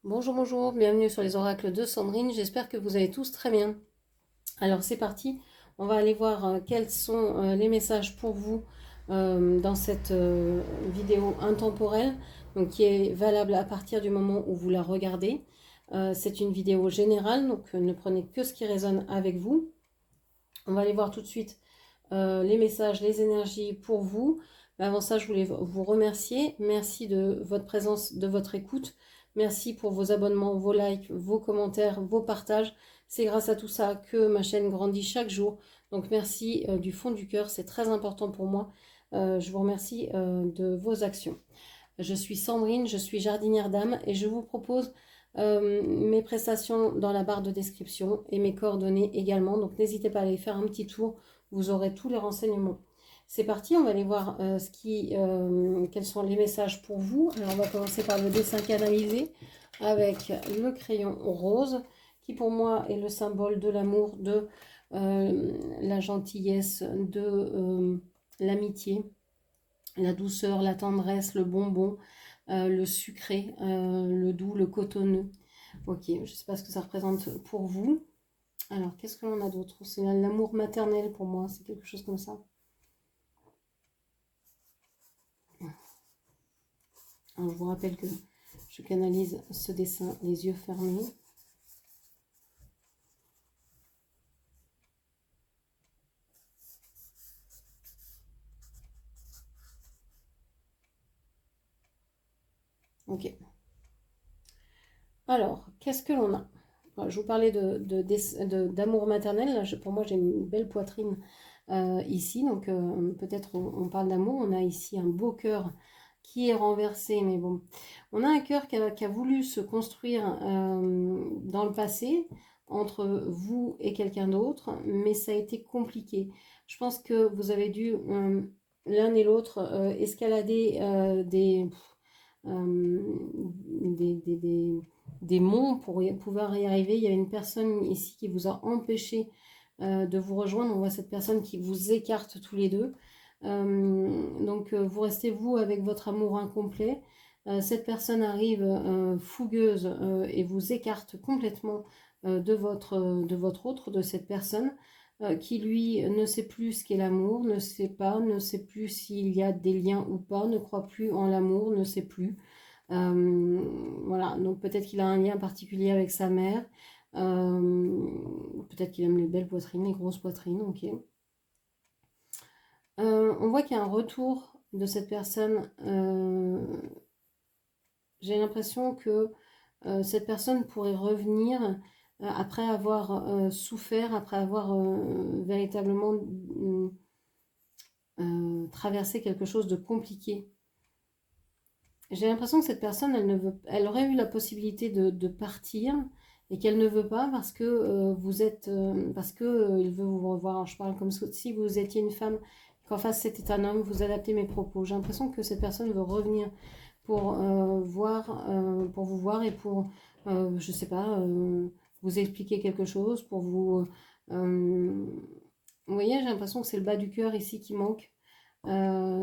Bonjour, bonjour, bienvenue sur les oracles de Sandrine, j'espère que vous allez tous très bien. Alors c'est parti, on va aller voir quels sont les messages pour vous dans cette vidéo intemporelle, donc qui est valable à partir du moment où vous la regardez. C'est une vidéo générale, donc ne prenez que ce qui résonne avec vous. On va aller voir tout de suite les messages, les énergies pour vous. Mais avant ça, je voulais vous remercier. Merci de votre présence, de votre écoute. Merci pour vos abonnements, vos likes, vos commentaires, vos partages. C'est grâce à tout ça que ma chaîne grandit chaque jour. Donc merci du fond du cœur, c'est très important pour moi. Je vous remercie de vos actions. Je suis Sandrine, je suis jardinière d'âme et je vous propose mes prestations dans la barre de description et mes coordonnées également. Donc n'hésitez pas à aller faire un petit tour, vous aurez tous les renseignements. C'est parti, on va aller voir quels sont les messages pour vous. Alors on va commencer par le dessin canalisé avec le crayon rose qui pour moi est le symbole de l'amour, de la gentillesse, de l'amitié, la douceur, la tendresse, le bonbon, le sucré, le doux, le cotonneux. Ok, je ne sais pas ce que ça représente pour vous. Alors, qu'est-ce que l'on a d'autre? C'est l'amour maternel pour moi, c'est quelque chose comme ça. Alors, je vous rappelle que je canalise ce dessin les yeux fermés. Ok. Alors, qu'est-ce que l'on a? Je vous parlais d'amour maternel. Là, pour moi, j'ai une belle poitrine ici. Donc, peut-être on parle d'amour. On a ici un beau cœur qui est renversé. Mais bon, on a un cœur qui a voulu se construire dans le passé entre vous et quelqu'un d'autre. Mais ça a été compliqué. Je pense que vous avez dû l'un et l'autre escalader des monts pour pouvoir y arriver. Il y a une personne ici qui vous a empêché de vous rejoindre. On voit cette personne qui vous écarte tous les deux. Donc vous restez vous avec votre amour incomplet. Cette personne arrive fougueuse et vous écarte complètement de votre autre, de cette personne qui lui ne sait plus ce qu'est l'amour, ne sait plus s'il y a des liens ou pas, ne croit plus en l'amour, ne sait plus. Voilà, donc peut-être qu'il a un lien particulier avec sa mère. Peut-être qu'il aime les belles poitrines, les grosses poitrines, ok. On voit qu'il y a un retour de cette personne. J'ai l'impression que cette personne pourrait revenir après avoir souffert, après avoir véritablement traversé quelque chose de compliqué. J'ai l'impression que cette personne, elle aurait eu la possibilité de partir et qu'elle ne veut pas parce que parce que il veut vous revoir. Alors, je parle comme si vous étiez une femme, qu'en face c'était un homme. Vous adaptez mes propos. J'ai l'impression que cette personne veut revenir pour pour vous voir et pour, je sais pas, vous expliquer quelque chose, pour vous. Vous voyez, j'ai l'impression que c'est le bas du cœur ici qui manque,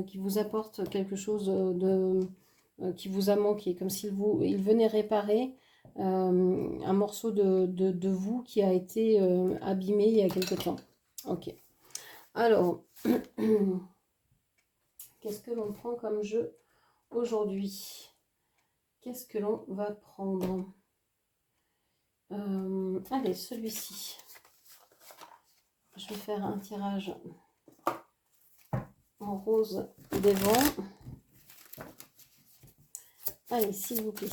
qui vous apporte quelque chose qui vous a manqué, comme il venait réparer un morceau de vous qui a été abîmé il y a quelque temps. Ok. Alors, qu'est-ce que l'on prend comme jeu aujourd'hui? Qu'est-ce que l'on va prendre? Allez, celui-ci. Je vais faire un tirage en rose des vents. Allez, s'il vous plaît.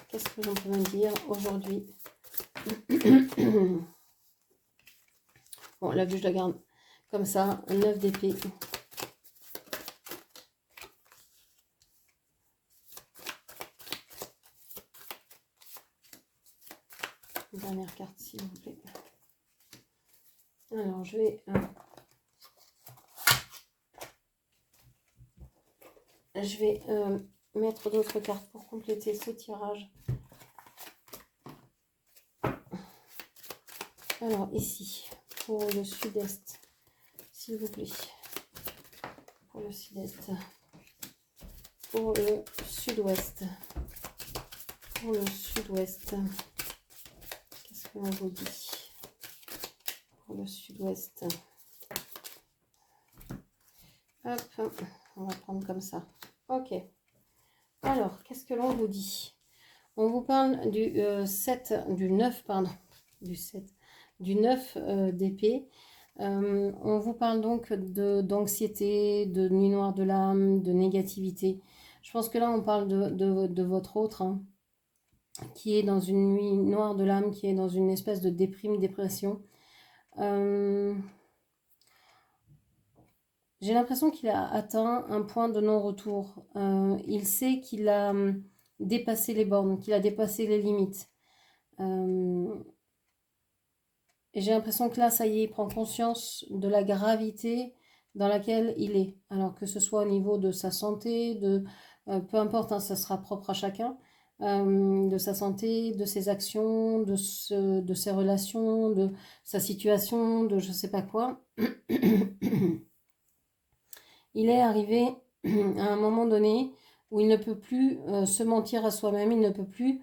Qu'est-ce que l'on peut me dire aujourd'hui? Bon, la vue, je la garde comme ça. 9 d'épée. Dernière carte, s'il vous plaît. Alors, je vais... mettre d'autres cartes pour compléter ce tirage. Alors, ici, pour le sud-est, s'il vous plaît. Pour le sud-est. Pour le sud-ouest. pour le sud-ouest. Qu'est-ce qu'on vous dit pour le sud-ouest? Hop, on va prendre comme ça. Ok. Alors, qu'est-ce que l'on vous dit? On vous parle du 9, pardon, du 9 d'épée. On vous parle donc d'anxiété, de nuit noire de l'âme, de négativité. Je pense que là, on parle de votre autre, hein, qui est dans une nuit noire de l'âme, qui est dans une espèce de dépression. J'ai l'impression qu'il a atteint un point de non-retour. Il sait qu'il a dépassé les bornes, qu'il a dépassé les limites. Et j'ai l'impression que là, ça y est, il prend conscience de la gravité dans laquelle il est. Alors que ce soit au niveau de sa santé, peu importe, hein, ça sera propre à chacun, de sa santé, de ses actions, de ses relations, de sa situation, de je sais pas quoi. Il est arrivé à un moment donné où il ne peut plus se mentir à soi-même, il ne peut plus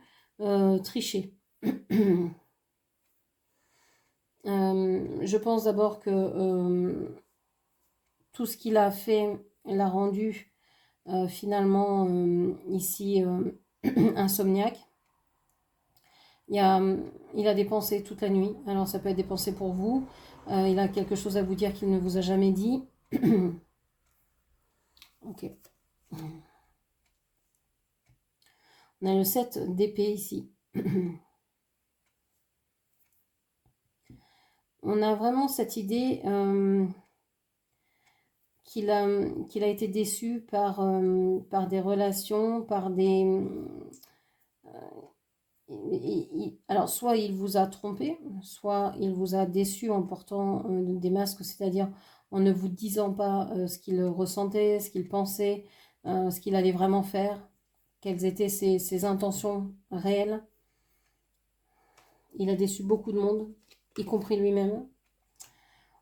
tricher. Je pense d'abord que tout ce qu'il a fait l'a rendu finalement ici insomniaque. Il a dépensé toute la nuit, alors ça peut être dépensé pour vous. Il a quelque chose à vous dire qu'il ne vous a jamais dit. Ok. On a le 7 d'épée ici. On a vraiment cette idée qu'il a été déçu par des relations, par des... alors, soit il vous a trompé, soit il vous a déçu en portant des masques, c'est-à-dire en ne vous disant pas ce qu'il ressentait, ce qu'il pensait, ce qu'il allait vraiment faire, quelles étaient ses intentions réelles. Il a déçu beaucoup de monde, y compris lui-même.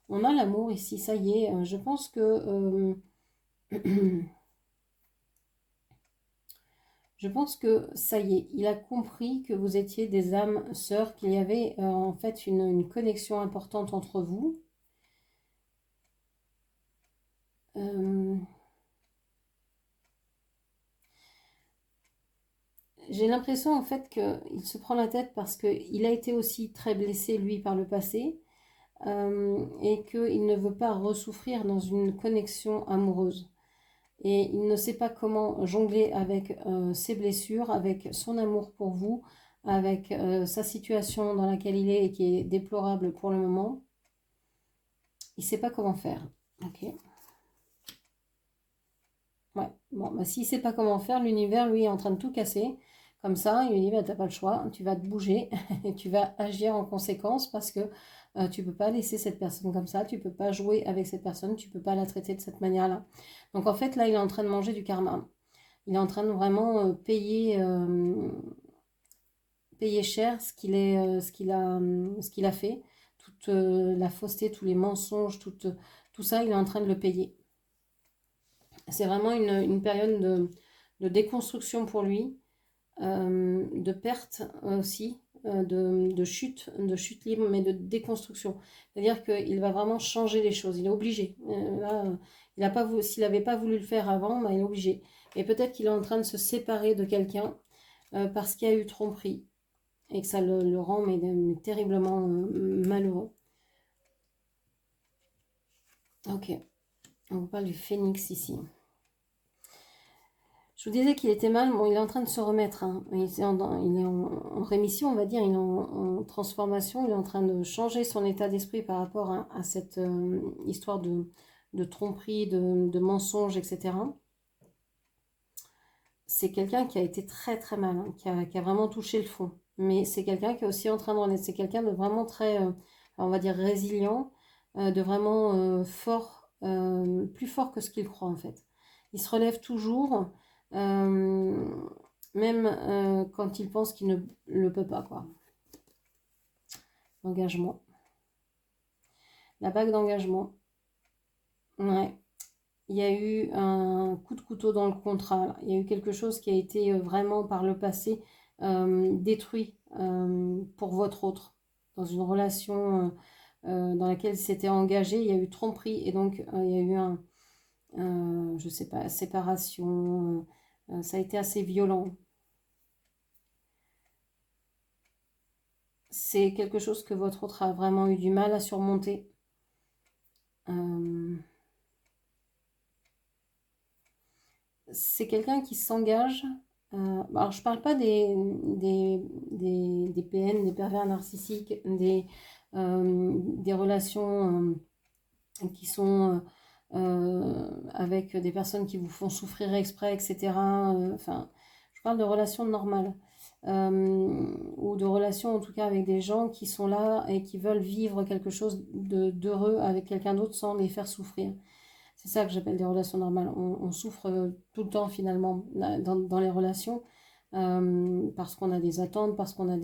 On a l'amour ici, ça y est, je pense que... je pense que ça y est, il a compris que vous étiez des âmes sœurs, qu'il y avait en fait une connexion importante entre vous. J'ai l'impression en fait qu'il se prend la tête parce qu'il a été aussi très blessé lui par le passé et qu'il ne veut pas ressouffrir dans une connexion amoureuse. Et il ne sait pas comment jongler avec ses blessures, avec son amour pour vous, avec sa situation dans laquelle il est et qui est déplorable pour le moment. Il ne sait pas comment faire. Ok. Ouais. Bon, bah, s'il ne sait pas comment faire, l'univers, lui, est en train de tout casser. Comme ça, il lui dit, bah, t'as pas le choix, tu vas te bouger et tu vas agir en conséquence parce que tu peux pas laisser cette personne comme ça, tu peux pas jouer avec cette personne, tu peux pas la traiter de cette manière-là. Donc en fait, là, il est en train de manger du karma. Il est en train de vraiment payer cher ce qu'il a fait, toute la fausseté, tous les mensonges, tout ça, il est en train de le payer. C'est vraiment une période de déconstruction pour lui, de perte aussi, de chute libre, mais de déconstruction. C'est-à-dire qu'il va vraiment changer les choses, il est obligé. Là, s'il n'avait pas voulu le faire avant, bah, il est obligé. Et peut-être qu'il est en train de se séparer de quelqu'un parce qu'il y a eu tromperie et que ça le rend mais terriblement malheureux. Ok, on vous parle du phénix ici. Je vous disais qu'il était mal, bon, il est en train de se remettre, hein. Il est en rémission, on va dire, il est en transformation, il est en train de changer son état d'esprit par rapport à cette histoire de tromperie, de mensonges, etc. C'est quelqu'un qui a été très très mal, hein, qui a vraiment touché le fond. Mais c'est quelqu'un qui est aussi en train de renaître, c'est quelqu'un de vraiment très, on va dire, résilient, de vraiment fort, plus fort que ce qu'il croit en fait. Il se relève toujours. Même quand il pense qu'il ne le peut pas, quoi. Engagement. La bague d'engagement. Ouais. Il y a eu un coup de couteau dans le contrat. Là. Il y a eu quelque chose qui a été vraiment par le passé détruit pour votre autre. Dans une relation dans laquelle il s'était engagé, il y a eu tromperie et donc il y a eu je sais pas, séparation. Ça a été assez violent. C'est quelque chose que votre autre a vraiment eu du mal à surmonter. C'est quelqu'un qui s'engage. Alors, je parle pas des PN, des pervers narcissiques, des relations qui sont avec des personnes qui vous font souffrir exprès, etc. Enfin, je parle de relations normales. Ou de relations en tout cas avec des gens qui sont là et qui veulent vivre quelque chose d'heureux avec quelqu'un d'autre sans les faire souffrir. C'est ça que j'appelle des relations normales. On souffre tout le temps finalement dans les relations parce qu'on a des attentes, parce qu'on a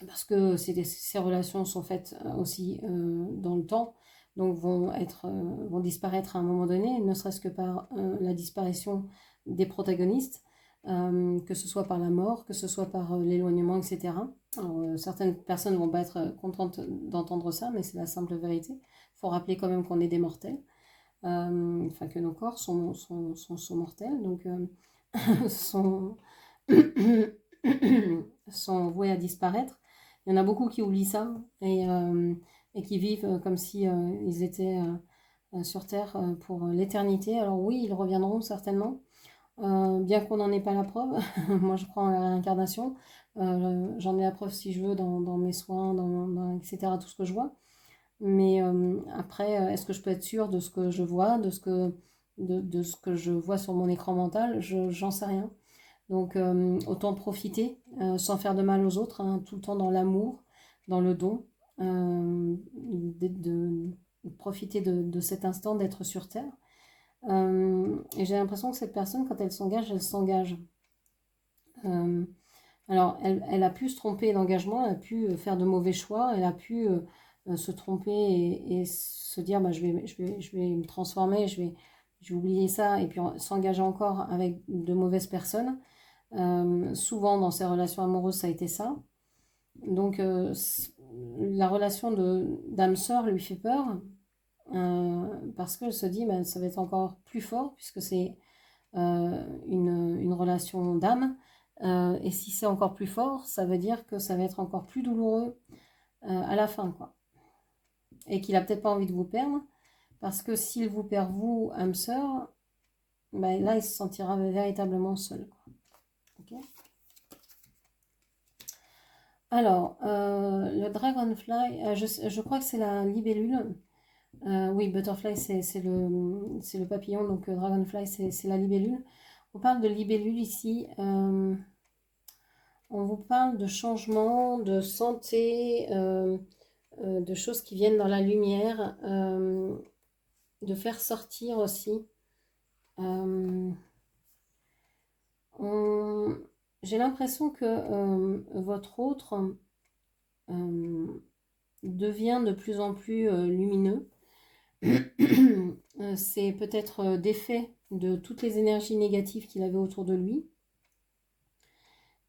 parce que ces relations sont faites aussi dans le temps, donc vont disparaître à un moment donné, ne serait-ce que par la disparition des protagonistes, que ce soit par la mort, que ce soit par l'éloignement, etc. Alors, certaines personnes ne vont pas être contentes d'entendre ça, mais c'est la simple vérité. Il faut rappeler quand même qu'on est des mortels, enfin que nos corps sont mortels, donc sont, sont voués à disparaître. Il y en a beaucoup qui oublient ça et qui vivent comme si ils étaient sur Terre pour l'éternité. Alors oui, ils reviendront certainement, bien qu'on n'en ait pas la preuve. Moi, je crois en la réincarnation. J'en ai la preuve si je veux dans mes soins, etc., tout ce que je vois. Mais après, est-ce que je peux être sûre de ce que je vois, de ce que je vois sur mon écran mental? J'en sais rien. Donc autant profiter sans faire de mal aux autres, hein, tout le temps dans l'amour, dans le don, de profiter de cet instant d'être sur Terre. Et j'ai l'impression que cette personne, quand elle s'engage. Alors, elle a pu se tromper d'engagement, elle a pu faire de mauvais choix, elle a pu se tromper et se dire bah, je vais me transformer, je vais oublier ça, et puis s'engager encore avec de mauvaises personnes. Souvent dans ces relations amoureuses, ça a été ça. Donc, la relation d'âme-sœur lui fait peur parce qu'elle se dit bah, ça va être encore plus fort puisque c'est une relation d'âme. Et si c'est encore plus fort, ça veut dire que ça va être encore plus douloureux à la fin, quoi. Et qu'il a peut-être pas envie de vous perdre, parce que s'il vous perd, vous, âme sœur, ben là, il se sentira véritablement seul, quoi. Okay. Alors, le dragonfly, je crois que c'est la libellule. Oui, butterfly, c'est le papillon, donc dragonfly, c'est la libellule. On parle de libellule ici. On vous parle de changement, de santé, de choses qui viennent dans la lumière, de faire sortir aussi. J'ai l'impression que votre autre devient de plus en plus lumineux. C'est peut-être d'effet de toutes les énergies négatives qu'il avait autour de lui.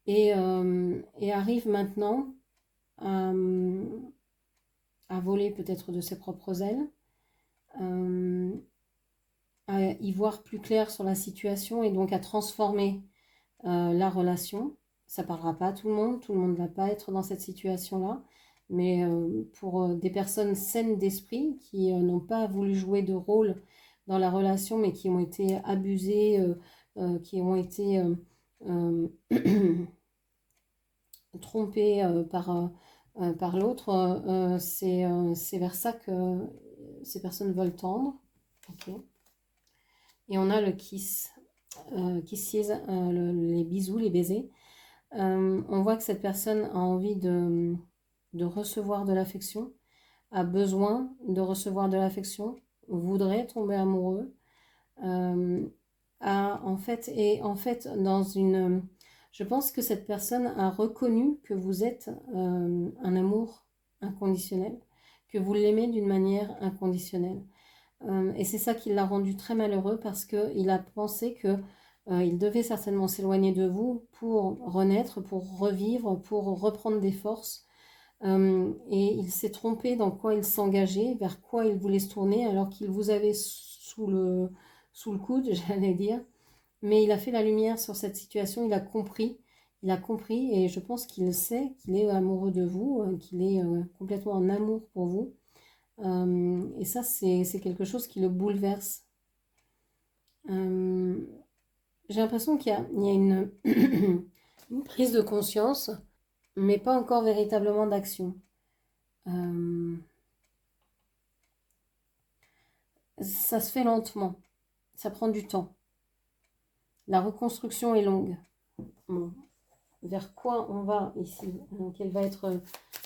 Et arrive maintenant à voler peut-être de ses propres ailes, à y voir plus clair sur la situation et donc à transformer la relation. Ça ne parlera pas à tout le monde ne va pas être dans cette situation-là, mais pour des personnes saines d'esprit qui n'ont pas voulu jouer de rôle dans la relation mais qui ont été abusées, qui ont été trompées par l'autre, c'est vers ça que ces personnes veulent tendre. Okay. Et on a le kiss, kisses, les bisous, les baisers. On voit que cette personne a envie de recevoir de l'affection, a besoin de recevoir de l'affection, voudrait tomber amoureux, en fait dans une... Je pense que cette personne a reconnu que vous êtes un amour inconditionnel, que vous l'aimez d'une manière inconditionnelle. Et c'est ça qui l'a rendu très malheureux parce qu'il a pensé que Il devait certainement s'éloigner de vous pour renaître, pour revivre, pour reprendre des forces. Et il s'est trompé dans quoi il s'engageait, vers quoi il voulait se tourner, alors qu'il vous avait sous le coude, j'allais dire. Mais il a fait la lumière sur cette situation, il a compris et je pense qu'il sait qu'il est amoureux de vous, qu'il est complètement en amour pour vous. Et ça, c'est quelque chose qui le bouleverse. Euh, j'ai l'impression qu'il y a une prise de conscience, mais pas encore véritablement d'action. Ça se fait lentement, ça prend du temps. La reconstruction est longue. Bon. Vers quoi on va ici? Quelle va être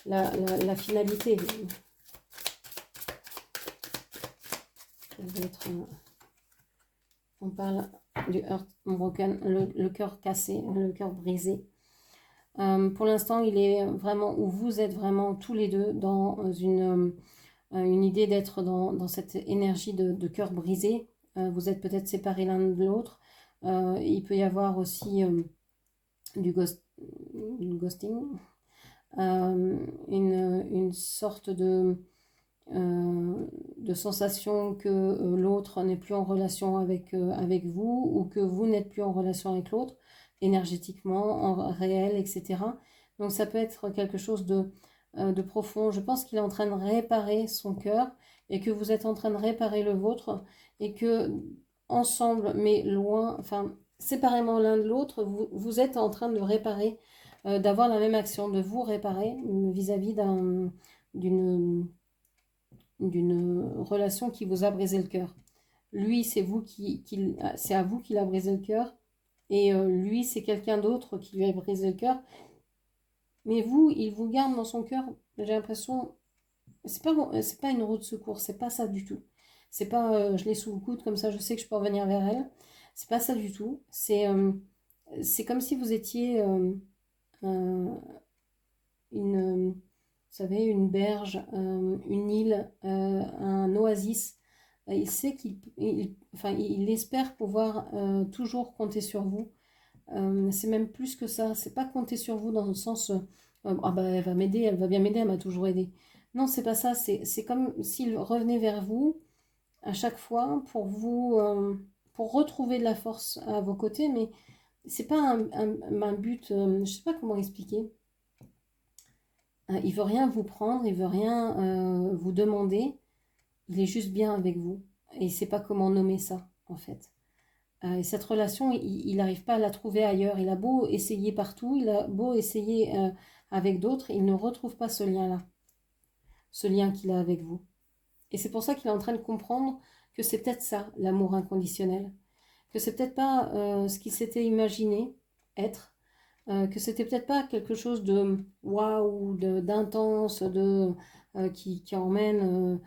la finalité? Quelle va être, on parle du heart broken, le cœur cassé, le cœur brisé. Pour l'instant, il est vraiment, où vous êtes vraiment tous les deux dans une idée d'être dans cette énergie de cœur brisé. Vous êtes peut-être séparés l'un de l'autre. Il peut y avoir aussi du ghosting, une sorte de sensation que l'autre n'est plus en relation avec vous, ou que vous n'êtes plus en relation avec l'autre, énergétiquement, en réel, etc. Donc ça peut être quelque chose de profond. Je pense qu'il est en train de réparer son cœur et que vous êtes en train de réparer le vôtre, et que ensemble, mais loin, enfin séparément l'un de l'autre, vous êtes en train de réparer, d'avoir la même action, de vous réparer vis-à-vis d'une relation qui vous a brisé le cœur. Lui, c'est c'est à vous qu'il a brisé le cœur, et lui, c'est quelqu'un d'autre qui lui a brisé le cœur. Mais vous, il vous garde dans son cœur. J'ai l'impression, c'est pas une roue de secours, c'est pas ça du tout. C'est pas je l'ai sous le coude comme ça, je sais que je peux revenir vers elle. C'est pas ça du tout. C'est comme si vous étiez vous savez, une berge, une île, un oasis. Il sait il espère pouvoir toujours compter sur vous. C'est même plus que ça. C'est pas compter sur vous dans le sens ah bah elle va m'aider, elle va bien m'aider, elle m'a toujours aidé. Non, c'est pas ça. C'est comme s'il revenait vers vous à chaque fois pour vous pour retrouver de la force à vos côtés, mais c'est pas un but. Je sais pas comment expliquer. Il veut rien vous prendre, il veut rien vous demander. Il est juste bien avec vous. Et il sait pas comment nommer ça, en fait. Et cette relation, il n'arrive pas à la trouver ailleurs. Il a beau essayer partout, il a beau essayer avec d'autres, il ne retrouve pas ce lien-là. Ce lien qu'il a avec vous. Et c'est pour ça qu'il est en train de comprendre que c'est peut-être ça, l'amour inconditionnel. Que c'est peut-être pas ce qu'il s'était imaginé être. Que c'était peut-être pas quelque chose de waouh, d'intense, qui emmène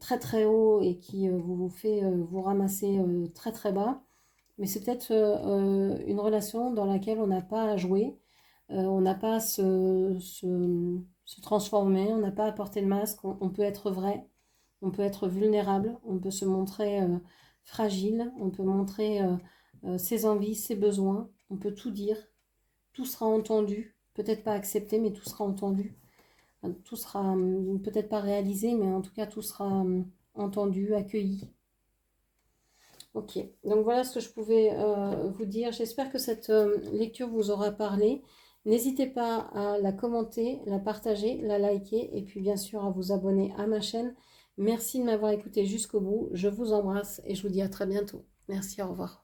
très très haut et qui vous fait vous ramasser très très bas, mais c'est peut-être une relation dans laquelle on n'a pas à jouer, on n'a pas à se transformer, on n'a pas à porter le masque, on peut être vrai, on peut être vulnérable, on peut se montrer fragile, on peut montrer ses envies, ses besoins, on peut tout dire. Tout sera entendu, peut-être pas accepté, mais tout sera entendu. Tout sera peut-être pas réalisé, mais en tout cas, tout sera entendu, accueilli. Ok, donc voilà ce que je pouvais vous dire. J'espère que cette lecture vous aura parlé. N'hésitez pas à la commenter, la partager, la liker, et puis bien sûr à vous abonner à ma chaîne. Merci de m'avoir écouté jusqu'au bout. Je vous embrasse et je vous dis à très bientôt. Merci, au revoir.